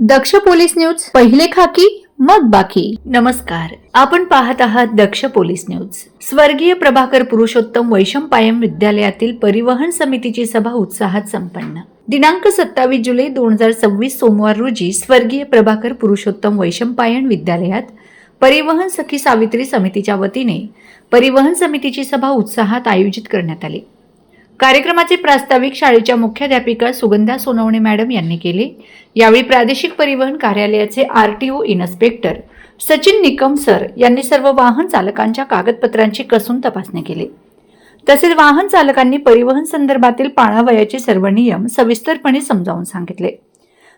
दक्ष police news, पहिले खाकी मग बाकी. नमस्कार, आपण पाहत आहात दक्ष पोलीस न्यूज. स्वर्गीय प्रभाकर पुरुषोत्तम वैशंपायन विद्यालयातील परिवहन समितीची सभा उत्साहात संपन्न. दिनांक 27 जुलै 2026 सोमवार रोजी स्वर्गीय प्रभाकर पुरुषोत्तम वैशंपायन विद्यालयात परिवहन सखी सावित्री समितीच्या वतीने परिवहन समितीची सभा उत्साहात आयोजित करण्यात आली. कार्यक्रमाचे प्रास्ताविक शाळेच्या मुख्याध्यापिका सुगंधा सोनवणे मॅडम यांनी केले. यावेळी प्रादेशिक परिवहन कार्यालयाचे RTO inspector Sachin Nikam sir यांनी सर्व वाहन चालकांच्या कागदपत्रांची कसून तपासणी केली. तसेच वाहन चालकांनी परिवहन संदर्भातील पाळावयाचे सर्व नियम सविस्तरपणे समजावून सांगितले.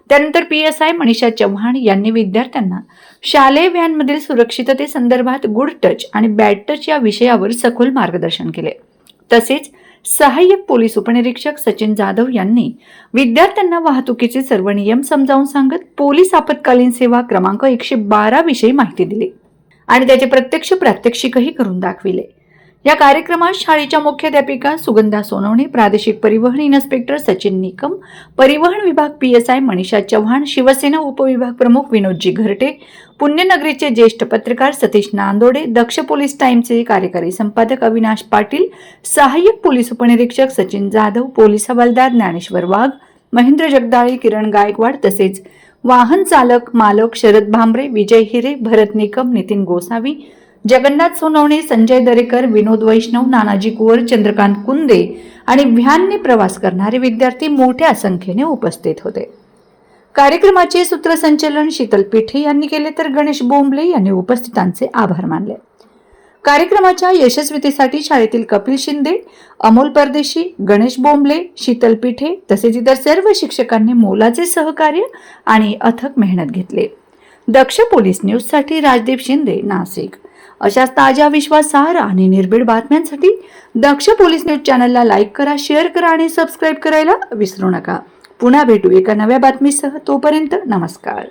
त्यानंतर PSI मनीषा चव्हाण यांनी विद्यार्थ्यांना शालेय व्हॅनमधील सुरक्षिततेसंदर्भात गुड टच आणि बॅड टच या विषयावर सखोल मार्गदर्शन केले. तसेच सहाय्यक पोलीस उपनिरीक्षक सचिन जाधव यांनी विद्यार्थ्यांना वाहतुकीचे सर्व नियम समजावून सांगत पोलीस आपत्कालीन सेवा क्रमांक 112 विषयी माहिती दिली आणि त्याचे प्रत्यक्ष प्रात्यक्षिकही करून दाखविले. या कार्यक्रमात शाळेच्या मुख्याध्यापिका सुगंधा सोनवणे, प्रादेशिक परिवहन इन्स्पेक्टर सचिन निकम, परिवहन विभाग PSI मनीषा चव्हाण, शिवसेना उपविभाग प्रमुख विनोदजी घरटे, पुण्यनगरीचे ज्येष्ठ पत्रकार सतीश नांदोडे, दक्ष पोलीस टाइमचे कार्यकारी संपादक अविनाश पाटील, सहाय्यक पोलीस उपनिरीक्षक सचिन जाधव, पोलीस हवालदार ज्ञानेश्वर वाघ, महेंद्र जगदाळे, किरण गायकवाड तसेच वाहन चालक मालक शरद भांबरे, विजय हिरे, भरत निकम, नितीन गोसावी, जगन्नाथ सोनवणे, संजय दरेकर, विनोद वैष्णव, नानाजी कुवर, चंद्रकांत कुंदे आणि व्हॅनने प्रवास करणारे विद्यार्थी मोठ्या संख्येने उपस्थित होते. कार्यक्रमाचे सूत्रसंचालन शीतल पिठे यांनी केले तर गणेश बोंबले यांनी उपस्थितांचे आभार मानले. कार्यक्रमाच्या यशस्वीतेसाठी शाळेतील कपिल शिंदे, अमोल परदेशी, गणेश बोंबले, शीतल पिठे तसेच इतर सर्व शिक्षकांनी मोलाचे सहकार्य आणि अथक मेहनत घेतले. दक्ष पोलीस न्यूज साठी राजदीप शिंदे, नाशिक. अशाच ताज्या, विश्वासार्ह आणि निर्भीड बातम्यांसाठी दक्ष पोलीस न्यूज चॅनलला लाईक करा, शेअर करा आणि सबस्क्राईब करायला विसरू नका. पुन्हा भेटू एका नव्या बातमीसह. तोपर्यंत नमस्कार.